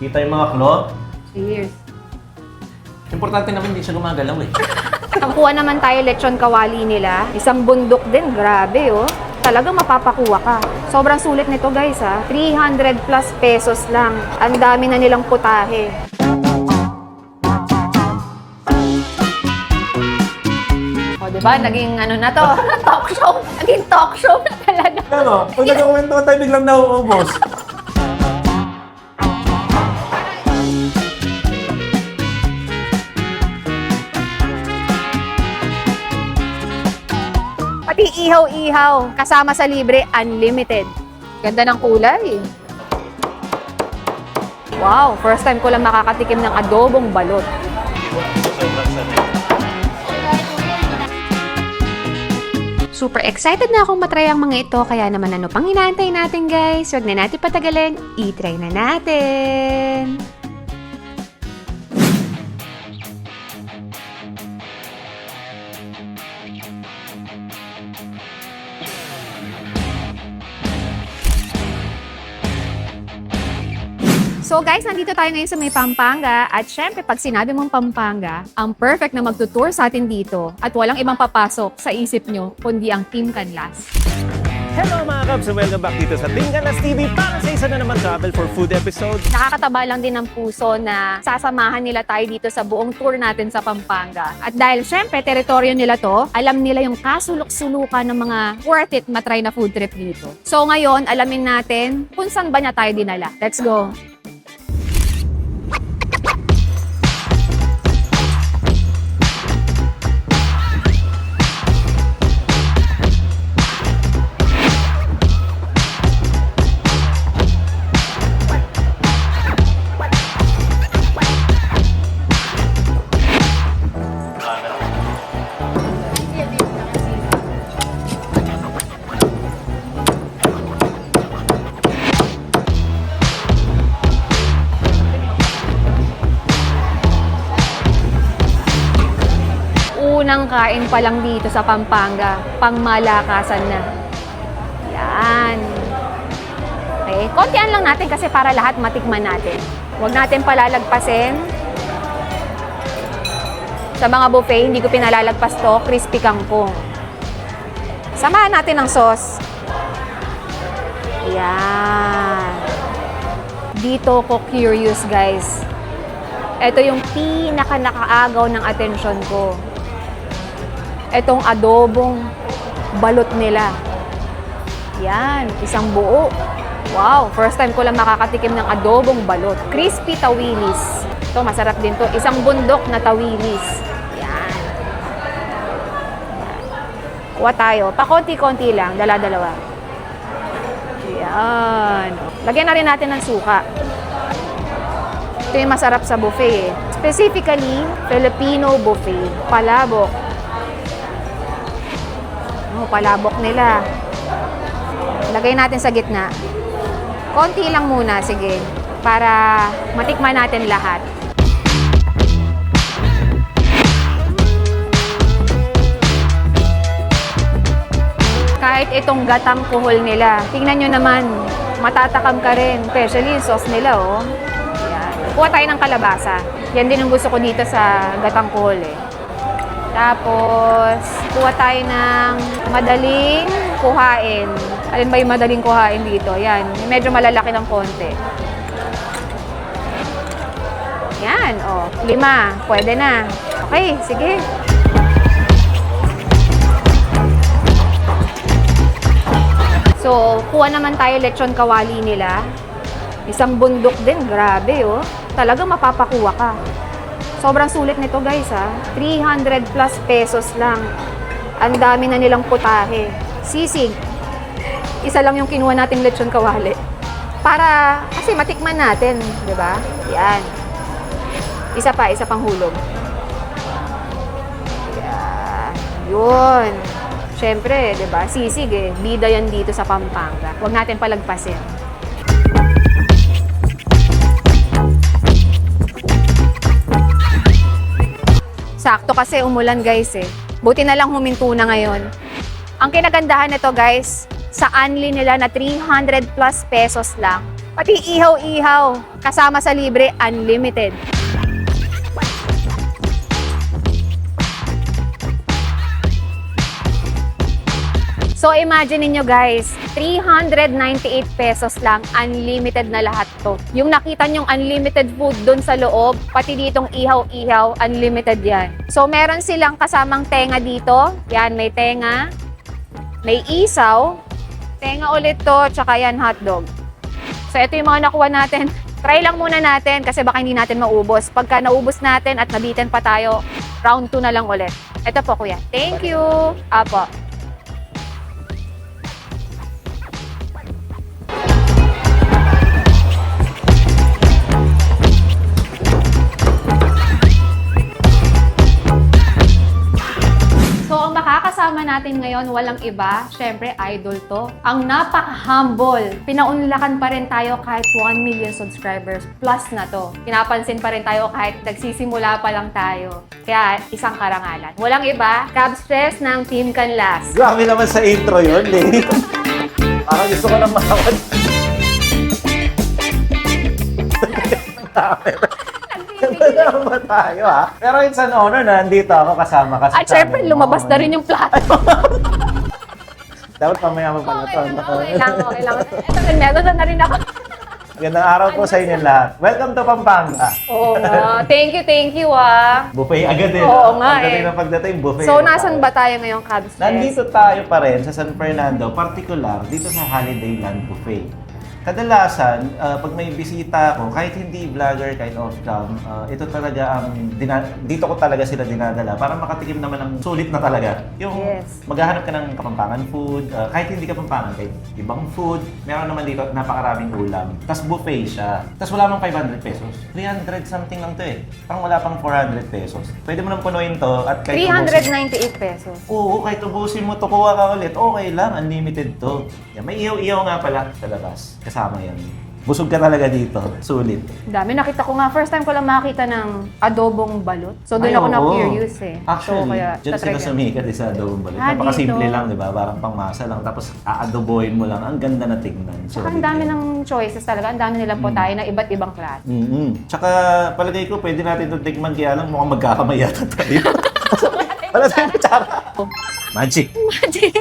Kita yung mga claw. Cheers. Importante naman hindi siya gumagalaw eh. Nakuha naman tayo lechon kawali nila. Isang bundok din, grabe oh. Talagang mapapakuha ka. Sobrang sulit nito guys ha. 300 plus pesos lang. Ang dami na nilang putahe. O diba, naging ano na to, talk show. Naging talk show na talaga. Ano? Pag nagkakwento tayo biglang nauubos. Pati ihaw-ihaw, kasama sa libre, unlimited. Ganda ng kulay. Wow, first time ko lang makakatikim ng adobong balot. Super excited na akong matry ang mga ito, kaya naman ano pang inaantay natin guys? Huwag na natin patagalin, i-try na natin! So guys, nandito tayo ngayon sa may Pampanga at syempre pag sinabi mong Pampanga, ang perfect na magtutour sa atin dito at walang ibang papasok sa isip nyo kundi ang Team Canlas. Hello mga Kabs! Welcome back dito sa Team Canlas TV para sa isa na naman travel for food episode. Nakakataba lang din ng puso na sasamahan nila tayo dito sa buong tour natin sa Pampanga. At dahil syempre teritoryo nila to, alam nila yung kasulok-sulukan ng mga worth it matry na food trip dito. So ngayon, alamin natin kung saan ba niya tayo dinala. Let's go! Unang kain pa lang dito sa Pampanga, pangmalakasan na. Yan. Okay, kontian lang natin kasi para lahat matikman natin. Huwag natin palalagpasin. Sa mga buffet, hindi ko pinalalagpas to, crispy kangkong. Samahan natin ng sauce. Yan. Dito ko curious guys. Ito yung pinaka nakaagaw ng atensyon ko. Etong adobong balot nila. Yan, isang buo. Wow, first time ko lang makakatikim ng adobong balot. Crispy tawilis. Ito, masarap din to. Isang bundok na tawilis. Yan. Kuha tayo. Pakonti-konti lang, dala-dalawa. Yan. Lagyan na rin natin ng suka. Ito yung masarap sa buffet eh. Specifically, Filipino buffet. Palabok. Oh, palabok nila. Lagay natin sa gitna. Konti lang muna, sige. Para matikman natin lahat. Kahit itong gatang kuhol nila, tingnan nyo naman, matatakam ka rin. Especially yung sauce nila, oh. Yan. Kuha tayo ng kalabasa. Yan din ang gusto ko dito sa gatang kuhol, eh. Tapos, kuha tayo ng madaling kuhain. Alin ba yung madaling kuhain dito? Yan, medyo malalaki ng konti. Yan, oh. 5, pwede na. Okay, sige. So, kuha naman tayo lechon kawali nila. Isang bundok din, grabe oh. Talagang mapapakuha ka. Sobrang sulit nito guys ha. 300 plus pesos lang. Ang dami na nilang putahe. Sisig. Isa lang yung kinuha nating lechon kawali. Para, kasi matikman natin. Diba? Yan. Isa pang hulog. Yan. Yun. Siyempre, diba? Sisig eh. Bida yan dito sa Pampanga. Huwag natin palagpasin. Sakto kasi umulan guys eh. Buti na lang huminto na ngayon. Ang kinagandahan nito guys, sa unli nila na 300 plus pesos lang, Pati ihaw-ihaw, kasama sa libre, unlimited. So imagine niyo guys, 398 pesos lang, unlimited na lahat to. Yung nakita nyong unlimited food dun sa loob, pati ditong ihaw-ihaw, unlimited yan. So meron silang kasamang tenga dito. Yan, may tenga, may isaw, tenga ulit to, tsaka yan hotdog. So ito yung mga nakuha natin. Try lang muna natin kasi baka hindi natin maubos. Pagka naubos natin at nabitin pa tayo, round 2 na lang ulit. Ito po kuya. Thank you. Apo. So, ang makakasama natin ngayon, walang iba. Syempre, idol to. Ang napaka-humble. Pinaunlakan pa rin tayo kahit 1 million subscribers plus na to. Pinapansin pa rin tayo kahit nagsisimula pa lang tayo. Kaya, isang karangalan. Walang iba, Cab Stress ng Team Canlas. Grabe naman sa intro yun, eh. Parang gusto ko nang mawad. Ganda naman ba tayo, ha? Pero it's an honor na nandito ako kasama kasi. At syempre, lumabas na rin yung plato. Dapat mamaya mo pala to. Okay lang. Ito rin, meron na rin ako. Gandang araw po sa inyo lahat. Welcome to Pampanga. Oo nga. Thank you ah. Buffet agad eh. Oo nga Pagdating eh. ng pagdating, buffet. So, na nasan tayo. ba tayo ngayong Cab Stress? Nandito tayo pa rin sa San Fernando, particular dito sa Holiday Land Buffet. Kadalasan, pag may bisita ako, kahit hindi vlogger, kahit off-cam, ito talaga ang, dito ko talaga sila dinadala para makatikim naman ng sulit na talaga. Yung Yes. maghahanap ka ng Kapampangan food, kahit hindi Kapampangan, kahit ibang food, meron naman dito napakaraming ulam. Tapos buffet siya. Tapos wala mang 500 pesos. 300 something lang to eh. Parang wala pang 400 pesos. Pwede mo nang punuin to at kahit 398 pesos. Oo, kahit ubusin mo, tukuha ka ulit. Okay lang, unlimited to. Yan, may iyaw-iyaw nga pala sa labas. Kasama yan. Busog ka talaga dito. Sulit. Dami, nakita ko nga. First time ko lang makita ng adobong balot. So, doon Ay, ako oo. na-curious eh. Actually, so, kaya, dyan tatry sila ko. sumikat sa adobong balik. Ah, Napakasimple dito. lang, di ba? Parang pangmasa lang. Tapos aadobohin mo lang. Ang ganda na tignan. Tsaka ang dami ng choices talaga. Ang dami nilang potahe na iba't ibang klase. Tsaka palagay ko, pwede natin itong tikman. Kaya lang mukhang magkakamay yata tayo. Wala tayong kutsara. Magic. Magic!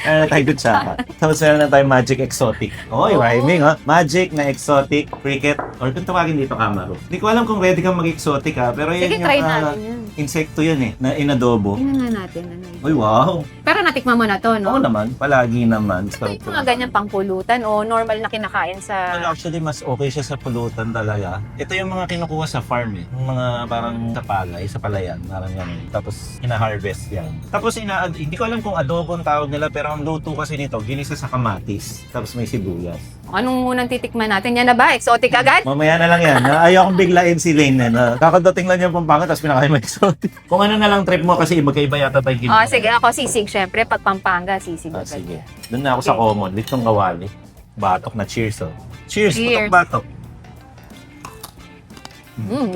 Meron na tayong kutsara. Tapos meron na tayong magic exotic. Oy, Oo. rhyming ha. Magic na exotic, cricket, or kung tawagin dito camaro. Hindi ko alam kung ready kang mag-exotic ha, pero Sige, yan try yung natin yan. insekto yan eh, na inadobo. Tingnan nga natin. Ano yun. Uy, wow. Pero natikman mo na to, no? Oo naman, palagi naman. Ito yung mga ganyan pangpulutan o normal na kinakain sa... Well, actually, mas okay siya sa pulutan talaga. Ito yung mga kinukuha sa farm eh. Yung mga parang sa palay, sa palayan, parang ganun. Tapos, ina-harvest yan. Tapos, hindi ko alam kung adobo ang tawag nila, pero ang luto kasi nito, ginisa sa kamatis. Tapos may sibuyas. Anong munang titikman natin? Yan na ba? Exotic agad? Mamaya na lang yan. Ayaw kong biglain si Lane na. Kakadating lang yung Pampanga, tapos pinakain mo exotic. Kung ano na lang trip mo, kasi magkaiba yata tayo Oh, sige, ako sisig. Syempre, pag Pampanga, sisig. Ah, agad. sige. Doon na ako sa common. Litong kawali. Batok na cheers, oh. Cheers! Cheers. Batok-batok.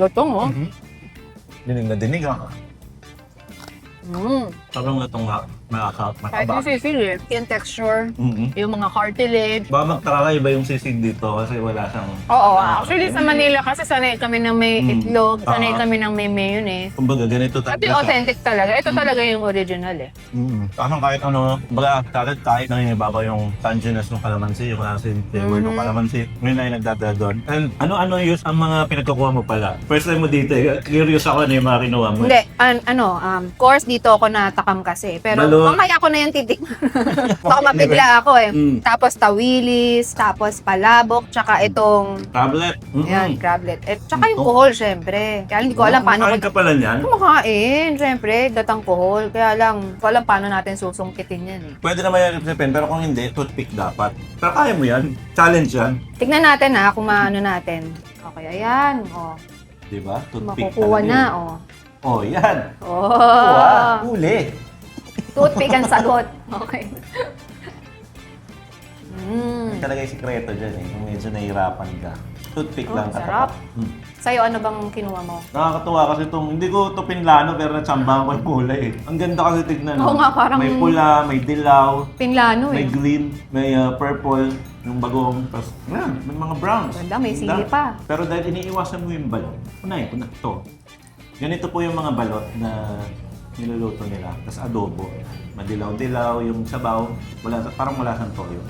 Lutong, oh. Dinig na dinig, ah. Parang lutong Kahit makaba. yung sisig eh. Yung texture, yung mga cartilage. Ba magtaka iba yung sisig dito kasi wala siyang... Oo, actually sa Manila kasi sanay kami ng may itlog, sanay Ah. kami ng may mayonnaise. Kumbaga ganito At talaga yung siya. authentic talaga. Ito talaga yung original eh. Parang kahit ano, baga kahit nangingibabaw yung tanginess ng kalamansi, yung klase flavor ng kalamansi, yun na yung nagdadala doon. And ano-ano yung ang mga pinagkukuha mo pala? First time mo dito, curious ako ano yung mga kinuha mo. Hindi, of course dito ako natakam kasi. Pero Balot. mamaya ko na yung titikman. Baka mabigla ako eh. Tapos tawilis, tapos palabok, tsaka itong Tablet. yan, crablet. At tsaka yung kuhol, syempre. Kaya hindi ko alam paano Kumakain ka pala niyan? kumakain, syempre, datang kuhol. Kaya lang, ko alam paano natin susungkitin yan eh. Pwede naman yan pen, pero kung hindi, toothpick dapat. Pero kaya mo yan. Challenge yan. Tignan natin ha, kung maano natin. Okay, ayan. Oh, Diba? Toothpick makukuha talaga na. yun. Oh. Oh, yan. Oh. Huli. Toothpick ang sagot. Okay. Talaga yung sikreto dyan eh. Kung medyo nahihirapan ka. Toothpick Oh, lang. sarap. katapat. Mm. Sa'yo, ano bang kinuha mo? Nakakatuwa kasi itong, hindi ko ito pinlano pero natsambahan ko yung kulay eh. Ang ganda kasi tignan. Oo nga, parang- May pula, may dilaw, Pinlano may eh. green, may purple, yung bagong, tapos may mga browns. Ganda, may Ganda. sili pa. Pero dahil iniiwasan mo yung balot, unahin ko na ito. Ganito po yung mga balot na niluluto nila. Tapos adobo. Madilaw-dilaw, yung sabaw, parang wala siyang toyo.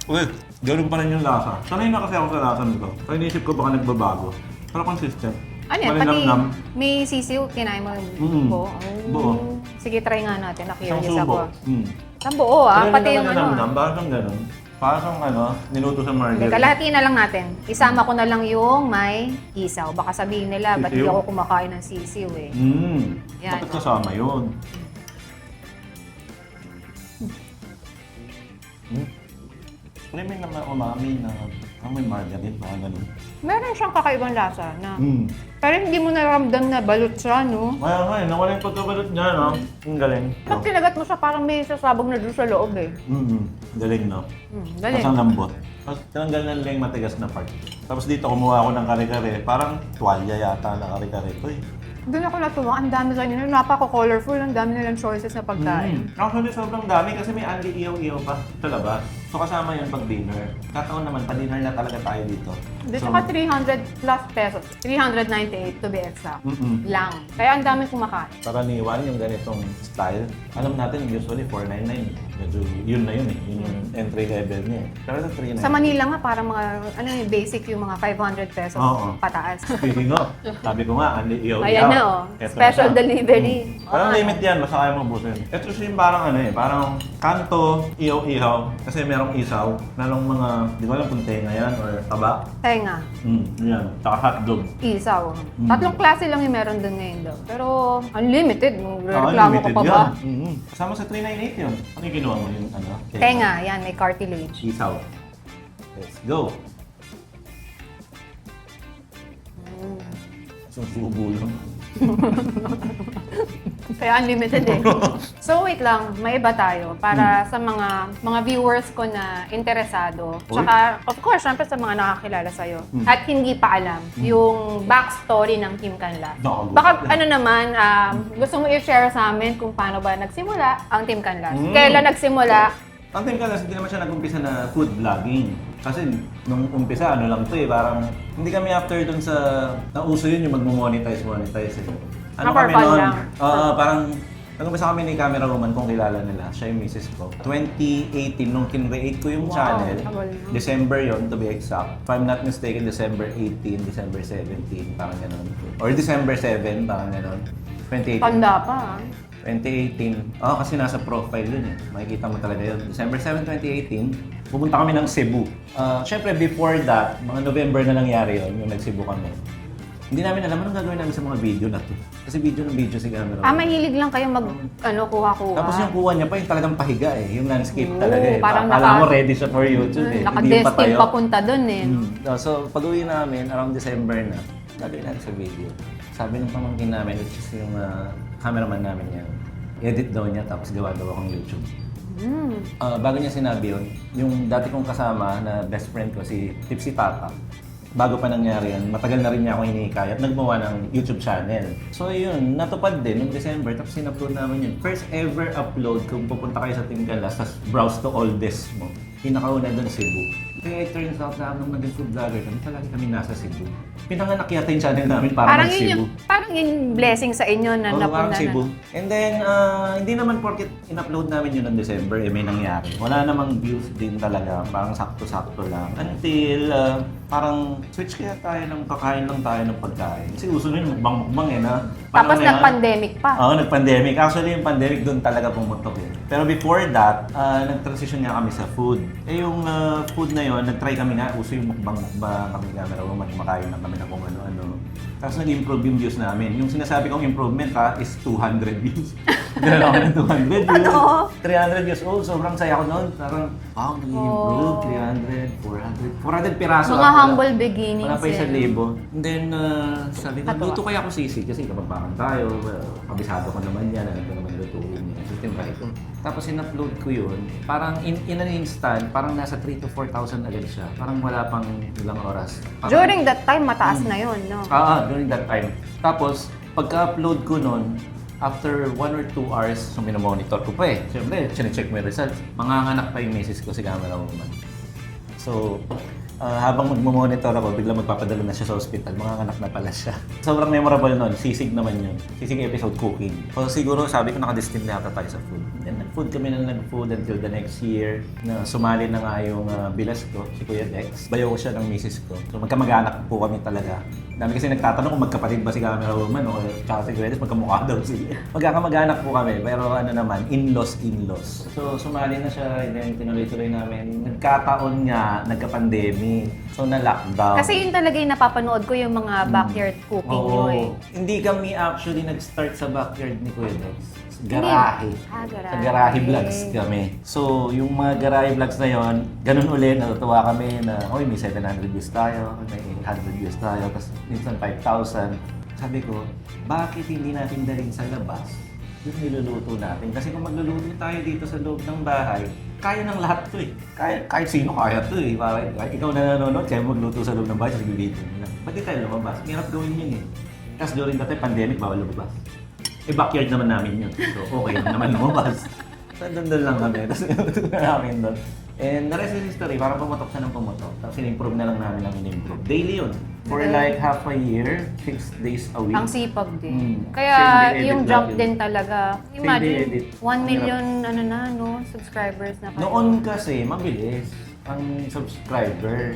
Uy, ganun pa rin yung lasa. Sanay na kasi ako sa lasa nito. Kaya inisip ko baka nagbabago. Pero consistent. Ano yan? Pati Malinamnam. may sisiw, kinain mo yung Mm. buo. Buo. Sige, try nga natin. Isang Na-curious subo. ako. Mm. Ang buo pati yung ano. Parang siyang ganun. Parang siyang niluto sa Hindi, margarine. kalahati na lang natin. Isama ko na lang yung may isaw. Baka sabihin nila, ba't hindi Sisiw? ako kumakain ng sisiw eh. Yan, Bakit oh. kasama yun? May naman umami na may margarine, mga ganun. Meron siyang kakaibang lasa na pero hindi mo naramdam na balot siya, no? Kaya nga nawala yung pagkabalot niya, no? Ang galing. Pag kinagat mo siya, parang may sasabog na doon sa loob eh. Galing, no? Galing. Tapos ang lambot. Tapos tinanggal na nila yung matigas na part. Tapos dito kumuha ako ng kare-kare. Parang tuwalya yata na kare-kare. Uy. Doon ako natuwa. Ang dami sa nila. Napaka-colorful. Ang dami nilang choices na pagkain. Actually, sobrang dami kasi may Andy Iyaw-Iyaw pa sa labas. So kasama yun pag dinner. Kataon naman, pa-dinner na talaga tayo dito. Dito ka 300 plus pesos. 398 to be exact. Lang. Kaya ang dami kumakain. Karaniwan yung ganitong style. Alam natin, usually 499. Medyo yun na yun eh. Yun yung entry level niya eh. Pero sa 399. Sa Manila nga, parang mga, ano yung basic yung mga 500 pesos Oo. pataas. Speaking of, sabi ko nga, Andy Iyaw-Iyaw. Ayan na oh. Eto Special na siya. delivery. Parang Oo. limit yan, basta kaya mo ubusin. Ito siya yung parang parang kanto, ihaw-ihaw. Kasi merong isaw, merong mga, di ko alam kung tenga yan or taba. Tenga. Yan, tsaka hotdog. Isaw. Tatlong klase lang yung meron doon ngayon daw. Pero unlimited. Reklamo ka Unlimited pa ba? yan. Kasama sa 398 yun. Ano yung ginawa mo yung Tenga. Yan. May cartilage. Isaw. Let's go. Susubo lang. Kaya unlimited eh. So wait lang, may iba tayo para sa mga viewers ko na interesado. Tsaka, of course, syempre sa mga nakakilala sa'yo. At hindi pa alam yung backstory ng Team Canlas. Naku. Baka ano naman, gusto mo i-share sa amin kung paano ba nagsimula ang Team Canlas? Kailan nagsimula? Ang Team Canlas, hindi naman siya nag-umpisa na food vlogging. Kasi nung umpisa, ano lang to eh, parang hindi kami after dun sa, nauso yun yung mag-monetize eh. Ano For kami fun nun? lang. Parang, nag-umpisa kami ni camera woman kung kilala nila. Siya yung misis ko. 2018, nung kin-create ko yung Wow, channel, tagal na. December yon to be exact. If I'm not mistaken, December 18, December 17, parang gano'n. Or December 7, parang gano'n. 2018. Tanda pa. 2018. Kasi nasa profile yun eh. Makikita mo talaga yun. December 7, 2018, pupunta kami ng Cebu. Siyempre, before that, mga November na nangyari yun, yung nag-Cebu kami. Hindi namin alam anong gagawin namin sa mga video na to. Kasi video ng video si camera. Mahilig lang kayo kuha-kuha. Tapos yung kuha niya pa, yung talagang pahiga eh. Yung landscape Oo, talaga eh. parang Akala mo ready siya for YouTube eh. Hindi yung Naka-destined patayo. papunta doon eh. So, pag-uwi namin, around December na, gagawin natin sa video. Sabi ng pamangkin namin, which is yung cameraman namin yan, edit daw niya tapos gawa daw akong YouTube. Bago niya sinabi yun, yung dati kong kasama na best friend ko, si Tipsy Tata, bago pa nangyari yun, matagal na rin niya ako hinihikayat, nagmawa ng YouTube channel. So yun, natupad din noong December, tapos in-upload namin yun. First ever upload, kung pupunta kayo sa Team Canlas, tapos browse to all this mo. Pinakauna doon Cebu. Kaya it turns out na nung naging food vlogger kami, palagi kami nasa Cebu. Pinanganak yata yung channel namin para Parang mag yun Cebu. parang yung blessing sa inyo na Oo, parang napunta Cebu. And then, hindi naman porket in-upload namin yun noong December, may nangyari. Wala namang views din talaga, parang sakto-sakto lang. Until, parang switch kaya tayo ng kakain lang tayo ng pagkain. Kasi uso na yun, mukbang eh na. Tapos Panahon na yun. nag-pandemic pa. Oo, nag-pandemic. Actually, yung pandemic doon talaga pumutok eh. Pero before that, nag-transition nga kami sa food. Eh yung food na yun, nag-try kami nga, uso yung mukbang kami camera woman, makain lang kami na kung ano-ano. Tapos nag-improve yung views namin. Yung sinasabi kong improvement is 200 views. Ganun ako ng 200 views. Ano? 300 views old, sobrang saya ko noon. Parang, nag-improve, 300, 400 piraso. Mga humble beginnings. Wala pa eh. 1,000. And then, sabi ko, luto kaya ako sisig kasi kapag parang tayo, kabisado ko naman yan, alam ko naman lutuin niya. system ba ito? Tapos in-upload ko yun, parang in an instant, parang nasa 3 to 4,000 agad siya. Parang wala pang ilang oras. Parang, During that time, mataas na yun, no? during that time. Tapos, pagka-upload ko nun, after 1 or 2 hours, so minomonitor ko pa eh. Siyempre, sinecheck mo yung results. Manganganak pa yung misis ko si camera woman. So, habang magmamonitor ako, biglang magpapadala na siya sa hospital. Manganganak na pala siya. Sobrang memorable nun. Sisig naman yun. Sisig episode cooking. So siguro sabi ko nakadestined na ata tayo sa food. Then nag-food kami na nag-food until the next year na sumali na nga yung bilas ko, si Kuya Dex. Bayo ko siya ng misis ko. So magkamag-anak po kami talaga. Dami kasi nagtatanong kung magkapatid ba si camera woman o tsaka si Kuya Dex, magkamukha daw sila. Magkakamag-anak po kami, pero ano naman, in-laws. So sumali na siya, then tinuloy-tuloy namin. Nagkataon nga, nagka-pandemic. So na-lockdown. Kasi yun talaga yung napapanood ko yung mga backyard cooking nyo eh. Hindi kami actually nag-start sa backyard ni Kuya Dex. Garahe. Garahe. Sa garahe vlogs kami. So, yung mga garahe vlogs na yon, ganun ulit, natutuwa kami na, oy, may 700 views tayo, may 100 views tayo, tapos minsan 5,000. Sabi ko, bakit hindi natin dalhin sa labas yung niluluto natin? Kasi kung magluluto tayo dito sa loob ng bahay, kaya ng lahat to eh. Kahit sino kaya to eh. Kahit ikaw na nanonood, kaya magluto sa loob ng bahay, sa bibito nila. Ba't di tayo lumabas? Hirap gawin yun eh. Tapos during that time, pandemic, bawal lumabas. Eh, backyard naman namin yun. So, okay naman lumabas. So, doon lang kami. Tapos, inututo na namin doon. And the rest is history. Parang pumutok siya ng pumutok. Tapos, in-improve na lang namin ang in-improve. Daily yun. For like half a year, 6 days a week. Ang sipag din. Mm. Kaya Same day edit yung lang jump yun. din talaga. day Imagine, edit. 1 million subscribers na kayo. Noon kasi, mabilis ang subscriber.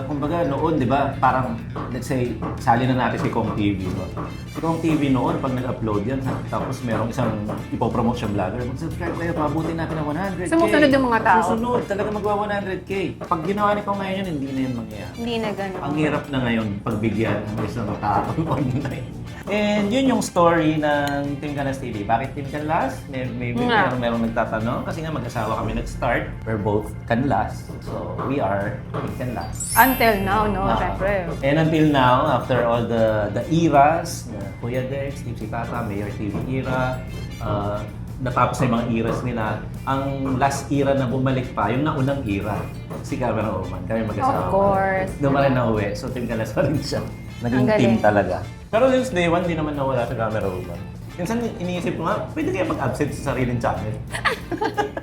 Kumbaga noon, di ba, parang, let's say, sali na natin si Kong TV. No? Si Kong TV noon, pag nag-upload yan, tapos merong isang ipopromote siyang vlogger, mag-subscribe kayo, pabutin natin ng 100K. Sumusunod yung mga tao. Susunod, talaga magwa 100K. Pag ginawa ni Kong ngayon yun, hindi na yun mangyayari. Hindi na ganun. Ang hirap na ngayon pagbigyan ng isang tao online. And yun yung story ng Team Canlas TV. Bakit Team Canlas? Merong nagtatanong. Kasi nga mag-asawa kami nag-start. We're both Canlas. So, we are Team Canlas. Until now, no? Siyempre. And until now, after all the eras, Kuya Dex, Team si Tata, Mayor TV era, natapos na yung mga eras nila. Ang last era na bumalik pa, yung naunang era, si Camera Woman. Kami mag-asawa. Of course. Doon pa rin nauwi. So, Team Canlas pa rin siya. Naging Ang galing. team talaga. Pero since day one, di naman nawala sa Camera Woman. Minsan iniisip ko nga, pwede kaya mag-absent sa sariling channel.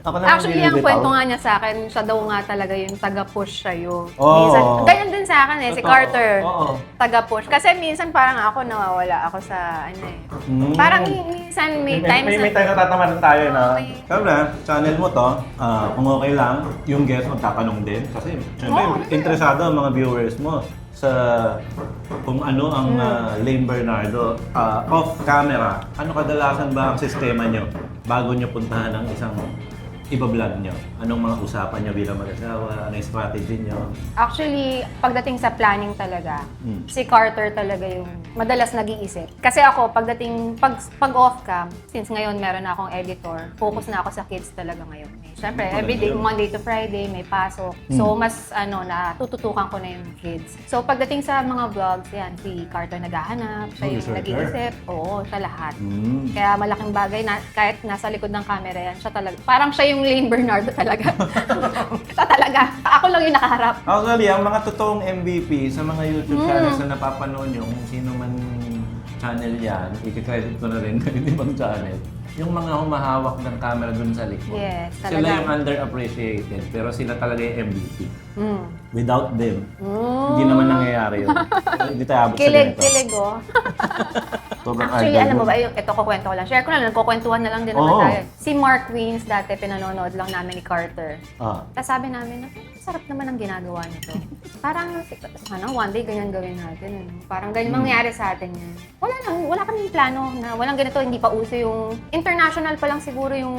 Ako naman Actually, ang binibitaw. kwento nga niya sa akin, siya daw nga talaga yung taga-push sa'yo. Oo. Minsan, ganyan din sa akin eh, si Totoo. Carter. Oo. Taga-push. Kasi minsan parang ako nawawala ako sa ano eh. Mm. Parang minsan may times May time na tatamaran tayo na, Okay. Camera, channel mo to, kung okay lang, yung guest magtatanong din. Kasi, syempre, interesado ang mga viewers mo sa kung ano ang Lane Bernardo off camera. Ano kadalasan ba ang sistema nyo bago nyo puntahan ang isang iba-vlog nyo? Anong mga usapan nyo bilang mag-asawa? Ano yung strategy nyo? Actually, pagdating sa planning talaga, Mm. si Carter talaga yung madalas nag-iisip. Kasi ako, pag off cam, since ngayon meron na akong editor, focus na ako sa kids talaga ngayon. Siyempre, everyday, Monday to Friday, may pasok. So, mas natututukan ko na yung kids. So, pagdating sa mga vlogs, yan, si Carter naghahanap, siya yung researcher. nag-iisip. Oo, sa lahat. Mm. Kaya malaking bagay na kahit nasa likod ng camera yan, siya talaga. Parang siya yung Lane Bernardo talaga. Siya talaga. Ako lang yung nakaharap. Actually, ang mga totoong MVP sa mga YouTube channels na napapanood nyo, kung sino man channel yan, i-credit ko na rin yung ibang channel. Yung mga humahawak ng camera dun sa likod. Yes, Sila talaga. yung underappreciated, pero sila talaga yung MVP. Mm. Without them, hindi naman nangyayari yun. Hindi tayo abot sa ganito. Kilig, oh. Sobrang Actually, idol alam mo mo. ba, ito kukwento ko lang. Share ko na lang, kukwentuhan na lang din naman Oo. tayo. Si Mark Wins, dati pinanonood lang namin ni Carter. Ah. Tapos sabi namin, sarap naman ang ginagawa nito. Parang, sana one day ganyan gawin natin. Ano? Parang ganyan mangyari sa atin yan. Wala kaming plano na walang ganito, hindi pa uso yung international pa lang siguro yung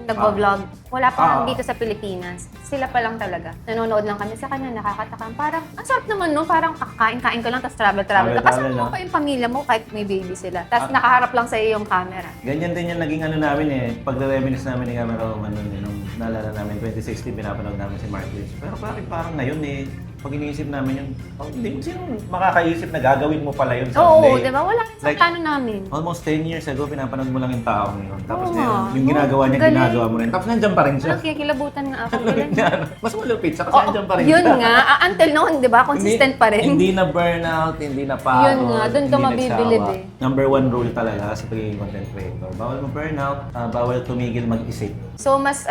nagpa-vlog. Wala pa dito sa Pilipinas. Sila pa lang talaga. Nanonood lang kami sa kanya, nakakatakam. Parang, ang sarap naman no, parang kakain-kain ka lang, tapos travel-travel ka. Travel-travel Kasama mo lang. pa yung pamilya mo kahit may baby sila. Tapos nakaharap lang sa iyo yung camera. Ganyan din yung naging ano namin eh. Pag-reminisce namin ni Camera Woman nun eh. Nung naalala namin, 2016 pinapanood namin si Mark Lynch. Pero bakit parang ngayon eh, pag iniisip namin yun, hindi mo sino makakaisip na gagawin mo pala yun Oo, someday. di ba? Wala sa Like, plano namin. Almost 10 years ago, pinapanood mo lang yung taong yun. Tapos Oo ngayon, nga. yung ginagawa niya, Galing. ginagawa mo rin. Tapos nandiyan pa rin siya. Ano, kikilabutan nga ako. Mas malupit siya kasi Oo, nandiyan pa rin yun siya. nga. Until noon, di ba? Consistent pa rin. Hindi na burnout, hindi na pagod. Yun nga, dun ka hindi mabibilib nagsawa. eh. Number 1 rule talaga sa pagiging content creator. Bawal mo burnout, bawal tumigil mag-isip. So, mas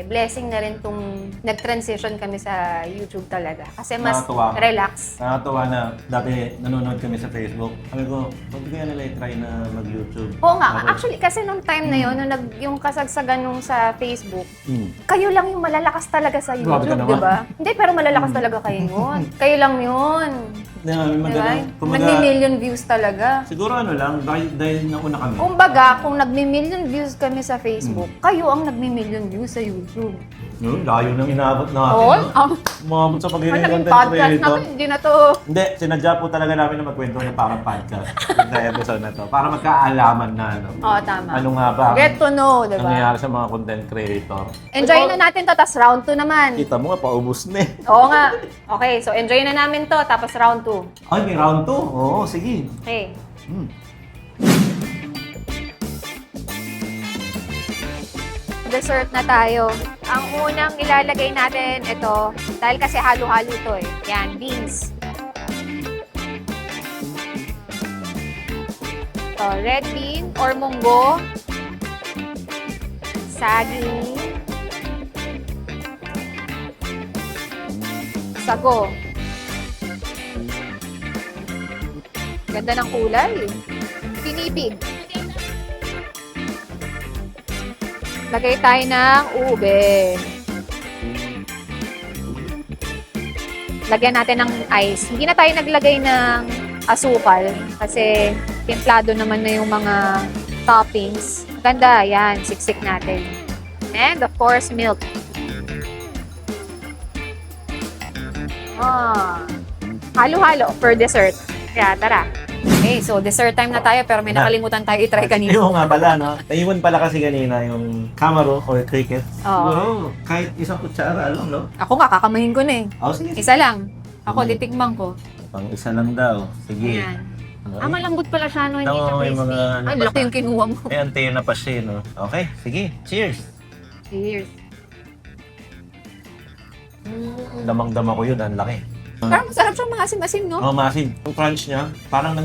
blessing na rin tong nag-transition kami sa YouTube talaga. Kasi mas Nakakatuwa. relax. Nakakatawa na dati nanonood kami sa Facebook. Sabi ko, pag kaya nila i-try na mag-YouTube. Oo nga, Ako, actually kasi nung time na yun, nung yung kasagsagan nung sa Facebook, hmm. kayo lang yung malalakas talaga sa Grabe ka YouTube, naman. di ba? Hindi, pero malalakas talaga kayo yun. Kayo lang yun. Di ba? May Di ba? magalang. Kumaga, Nagmi-million views talaga. siguro lang, dahil nauna kami. Kumbaga, kung nagmi-million views kami sa Facebook, kayo ang nagmi-million views sa YouTube. Yun, layo nang inabot natin. Oo, no? Umabot sa pagiging naging content podcast creator. namin, hindi na to. Hindi, sinadya po talaga namin na magkwento ng parang podcast sa episode na to. Para magkaalaman na ano. Oo, tama. Ano nga ba? ang Get to know, di ba? nangyayari sa mga content creator. Enjoy na natin to, tapos round 2 naman. Kita mo nga, paubos na eh. Oo nga. Okay, so enjoy na namin to, tapos round 2. Ay, may round 2. Oo, sige. Okay. Hmm. Dessert na tayo. Ang unang ilalagay natin, ito, dahil kasi halo-halo to eh. Yan, beans. So, red bean or munggo. Saging. Sago. Ganda ng kulay. Pinipig. Lagay tayo ng ube. Lagyan natin ng ice. Hindi na tayo naglagay ng asukal kasi templado naman na yung mga toppings. Ganda, yan. Siksik natin. And of course, milk. Halo-halo for dessert. Kaya tara. Okay, so dessert time na tayo pero may nakalimutan tayo i-try kanina. Ayun nga pala, no? Naiwan pala kasi kanina yung camaro or cricket. Oo. Siguro, kahit isang kutsara lang, no? Ako nga, kakamahin ko na eh. Oh, sige. Isa lang. Ako, titikman ko. Pang isa lang daw. Sige. Ayan. Ano, Malambot pala siya, no? Hindi Tama, siya may crispy. mga ano Ay, pa laki siya. yung kinuha mo. May antena pa siya, no? Okay, sige. Cheers! Cheers. Damang-dama ko yun, ang laki. Pero masarap siya maasim-asim, no? Oh, massive. Yung crunch niya, parang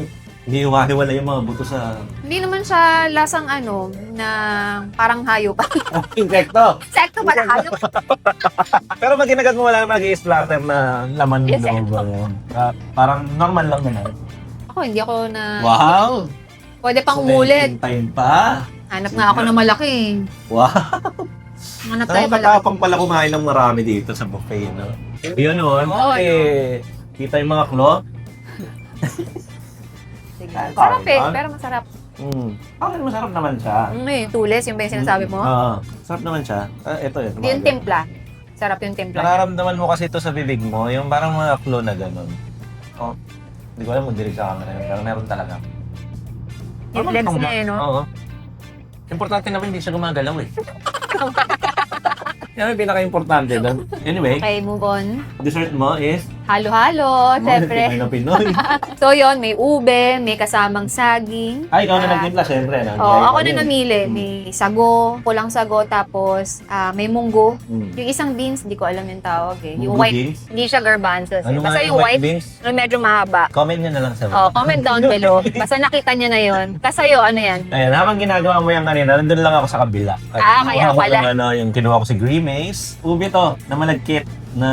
hiwa-hiwala yung mga buto sa... Hindi naman siya lasang na parang hayop. Insekto! Sekto pala hayop. Pero pag ginagat mo, wala naman mag-i-splatter na laman Yes, loob. Parang normal lang naman. Ako, hindi ako na... Wow! Pwede pang umulit. Time pa! Hanap nga ako na malaki. Wow! Hanap tayo malaki. Nakakatapang pala kumain ng marami dito sa buffet, no? Yun nun, Oo, kita yung mga claw. Sige. Kain Sarap eh, ka? pero masarap. Bakit masarap naman siya? Tules, yung ba yung sinasabi mo? Oo, sarap naman siya. Ito yun. Hindi yung timpla. Sarap yung timpla. Nararamdaman mo kasi ito sa bibig mo, yung parang mga claw na gano'n. Oh, hindi ko alam kung dinig sa camera yun, pero meron talaga. Yung legs niya eh, no? Oo. Importante naman hindi siya gumagalaw eh. Yan ang pinaka-importante doon. Anyway, Okay, move on. dessert mo is... Halo-halo, Pinoy syempre. na Pinoy. So yon, may ube, may kasamang saging. Ay, ikaw na nagtimpla, syempre. Oo, ako na namili. May sago, pulang sago, tapos may munggo. Yung isang beans, hindi ko alam yung tawag eh. Yung Munggo white, beans? hindi siya garbanzos. Ano Basta nga yung white, beans? medyo mahaba. Comment nyo na lang sa Oh, comment down below. Basta nakita niya na yon. Kasi ano yan? Ayan, habang ginagawa mo yan kanina, nandun lang ako sa kabila. Kaya kinuha ko pala. yung kinuha ko si Grimace. Ube to, na malagkit, na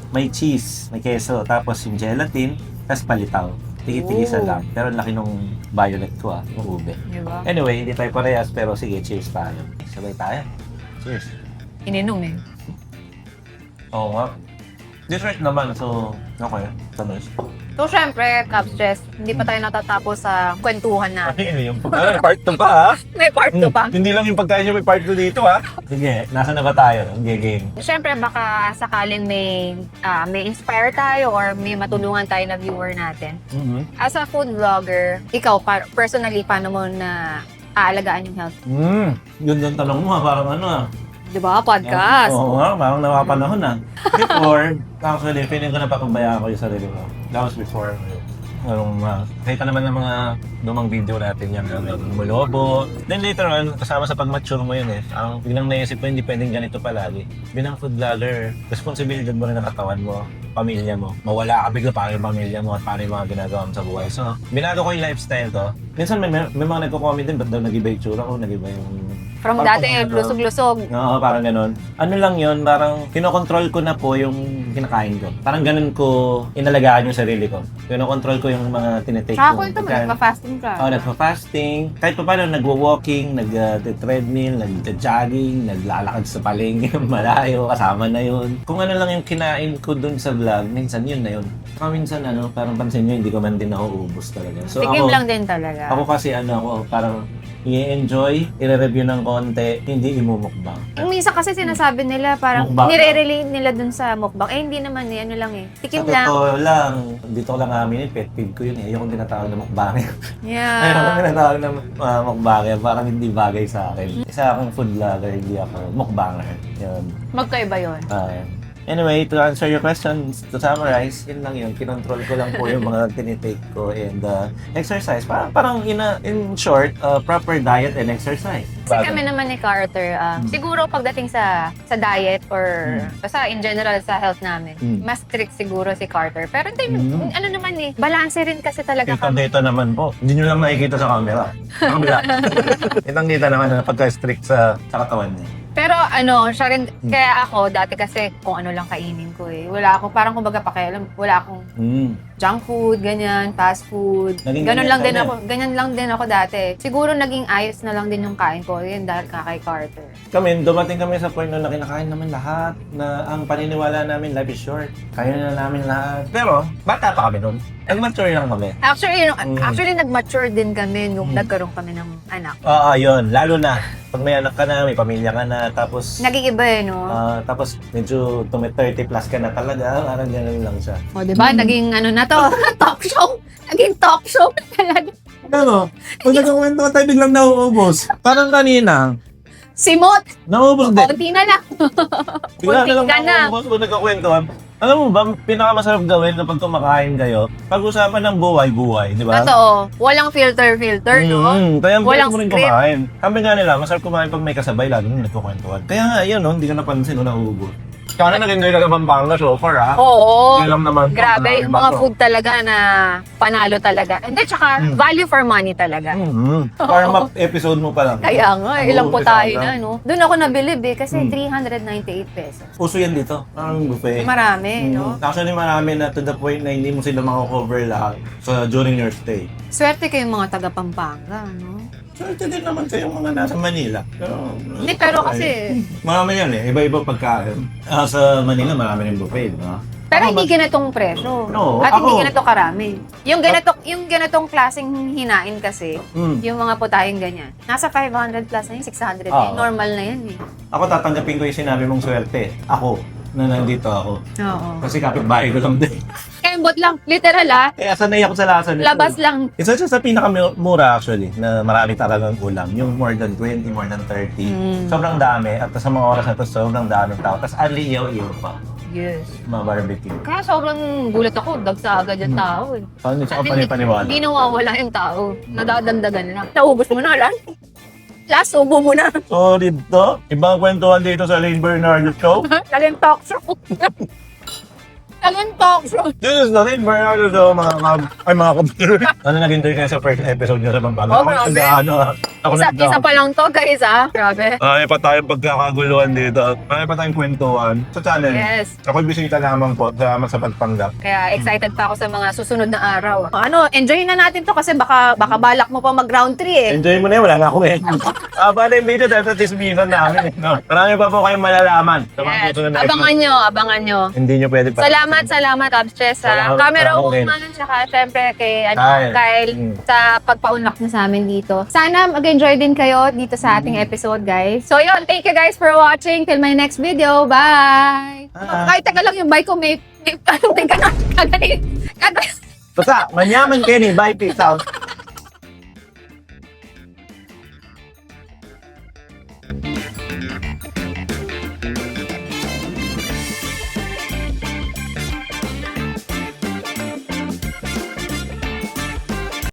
may cheese, may keso, tapos yung gelatin, tapos palitaw. Tigi-tigisa Ooh. lang. Pero laki nung violet ko yung ube. Diba? Anyway, hindi tayo parehas, pero sige, cheers tayo. Sabay tayo. Cheers. Ininom eh. Oo nga. Dessert naman, so, okay. Tanos. So, syempre, Cubs Chess, hindi pa tayo natatapos sa kwentuhan natin. Ano yung part 2 pa, ha? May part 2 pa. Hindi lang yung pagkain yung may part 2 dito, ha? Sige, nasa na ba tayo? Ang game. Siyempre, baka sakaling may inspire tayo or may matulungan tayo na viewer natin. As a food vlogger, ikaw, personally, paano mo na aalagaan yung health? Yun yung tanong mo, ha? Parang ano, ha? Di ba? Podcast. Oo nga, parang napapanahon na. Before, actually, feeling ko napapabayaan ko yung sarili ko. That was before. Kahit naman ng mga lumang video natin yan, mulobo. Then later on, kasama sa pag-mature mo yun ang biglang naisip ko, hindi pwedeng ganito palagi. Bilang food vlogger, responsibilidad mo rin ang katawan mo, pamilya mo. Mawala ka bigla para yung pamilya mo at para yung mga ginagawa mo sa buhay. So, binago ko yung lifestyle ko. Minsan may mga nagko-comment din, ba't daw nag-iba yung tsura ko, nag-iba yung... From dati, lusog-lusog. Oo, parang ganun. Ano lang yun, parang kinokontrol ko na po yung kinakain ko. Parang ganun ko inalagaan yung sarili ko. Kinokontrol ko yung mga tinitake Saka ko. ko ito, nagpa-fasting ka. Oo, nagpa-fasting. Kahit pa paano, nagwo-walking, nag-treadmill, nag-jogging, naglalakad sa palengke, malayo, kasama na yun. Kung ano lang yung kinain ko dun sa vlog, minsan yun na yun. Saka minsan, parang pansin nyo, hindi ko man din nauubos talaga. So, Tikim lang din talaga. Ako kasi, parang i-enjoy, i-review ng konti, hindi imumukbang. Yung minsan kasi sinasabi nila, parang Mukbang. nire-relate nila dun sa mukbang. Hindi naman ano lang Tikim Sa lang. totoo lang, dito ko lang aminin, pet peeve ko yun Ayokong tinatawag na mukbang. Yeah. Ayokong tinatawag na mukbang. Parang hindi bagay sa akin. Isa akong food vlogger, hindi ako mukbanger. Yun. Magkaiba yun. Anyway, to answer your question, to summarize, yun lang yun. Kinontrol ko lang po yung mga tinitake ko and exercise. Parang in short, proper diet and exercise. Kasi kami naman ni Carter, siguro pagdating sa diet or basta in general sa health namin, mas strict siguro si Carter. Pero ano naman balance rin kasi talaga kami. Kitang-kita naman po. Hindi nyo lang nakikita sa camera. Kitang-kita naman na pagka-strict sa katawan niya. Pero siya rin, kaya ako, dati kasi kung ano lang kainin ko Wala akong, parang kumbaga pakialam, wala akong junk food, ganyan, fast food. Ganyan lang din ako dati. Siguro naging ayos na lang din yung kain ko. Yun dahil kay Carter. Dumating kami sa point na kinakain naman lahat, na ang paniniwala namin, life is short. Kaya na namin lahat. Pero, bata pa kami nun. Nag-mature lang kami. Actually, nag-mature din kami nung nagkaroon kami ng anak. Oo, yun. Lalo na, pag may anak ka na, may pamilya ka na, tapos... Naging iba no? Tapos, medyo 30 plus ka na talaga, parang gano'n lang siya. O, diba? Naging na to, talk show. Naging talk show talaga. Ano? Pag nagkakwento ka tayo, biglang nauubos. Parang kanina. Simot! Nauubos din. Konti na lang. Bigla na lang Kunti ka na. nauubos pag nagkakwentuhan. Alam mo ba, pinakamasarap gawin kapag kumakain kayo, pag-usapan ng buhay-buhay, di ba? Totoo. Walang filter, no? Kaya ang Walang bilis mo rin script. kumain. Sabi nga nila, masarap kumain pag may kasabay, lalo nung nagkukwentuhan. Kaya nga, yun, hindi ka napansin, nauubos. Kaya na nag-enjoy ka sa Pampanga so far, ha? Oo. Yun lang naman. Grabe, yung mga food talaga na panalo talaga. And then, tsaka, value for money talaga. Parang episode mo pa lang. Kaya nga, ilang po Mag-uumpisa tayo ka. na, no? Doon ako nabilib kasi 398 pesos. Uso yan dito. Parang buffet. Marami, no? Actually, marami na to the point na hindi mo sila mako-cover lahat during your stay. Swerte kayong mga taga Pampanga, no? Swerte din naman kayong mga nasa Manila. Pero kasi... Marami yan Iba-iba pagkain. Sa Manila, marami rin buffet, di ba? Pero hindi ganitong presyo. No, At hindi ako- ganito karami. Yung ganitong klaseng hinain kasi, yung mga putayeng ganyan, nasa 500 plus na yun, 600 na yun. Normal na yan Ako tatanggapin ko yung sinabi mong swerte. Ako, na nandito ako. Oo. Kasi kapitbahay ko lang din. Kembot lang, literal Kaya sanay ako sa lasa nito. labas lang. Isa siya sa pinakamura actually, na marami talagang ulam. Yung more than 20, more than 30. Sobrang dami. At sa mga oras na ito, sobrang daming tao. Tapos aliyaw-iyaw pa. Yes. Mga barbecue. Kaya sobrang gulat ako, dagsa agad yung tao Paano siya At panipaniwala? hindi nawawala yung tao. Nadadandagan lang. Naubos mo na lang. Last, subo mo na. Sorry to. Ibang kwentuhan dito sa Lane Bernardo Show. Talent talk show. Talent talk show. This is the Lane Bernardo Show, mga kapatid. Ano nag-enjoy kayo sa first episode niya sa Pampanga? Oh, grabe. Isa pa lang to, guys, Grabe. Ay pa tayong pagkakaguluhan dito. Ay pa tayong kwentuhan sa channel. Yes. Ako bisita lamang po sa Pampanga. Kaya excited pa ako sa mga susunod na araw. Enjoy na natin to kasi baka balak mo pa mag round 3 Enjoy mo na wala nga ako Bala yung video dahil sa tismisan namin No? Marami pa po kayong malalaman sa mga Yes. susunod na Abangan nyo. Hindi nyo pwede pa. Salamat, Abstress, sa Salamat camera sa akin. woman, tsaka syempre kay Kyle. Kyle sa pagpaunlak na sa amin dito. Sana mag-enjoy din kayo dito sa ating episode, guys. So yun, thank you guys for watching. Till my next video. Bye! Kahit taga lang yung bike ko, may teka na. Kagaling. Basta, manyaman Kenny. Bye, peace out.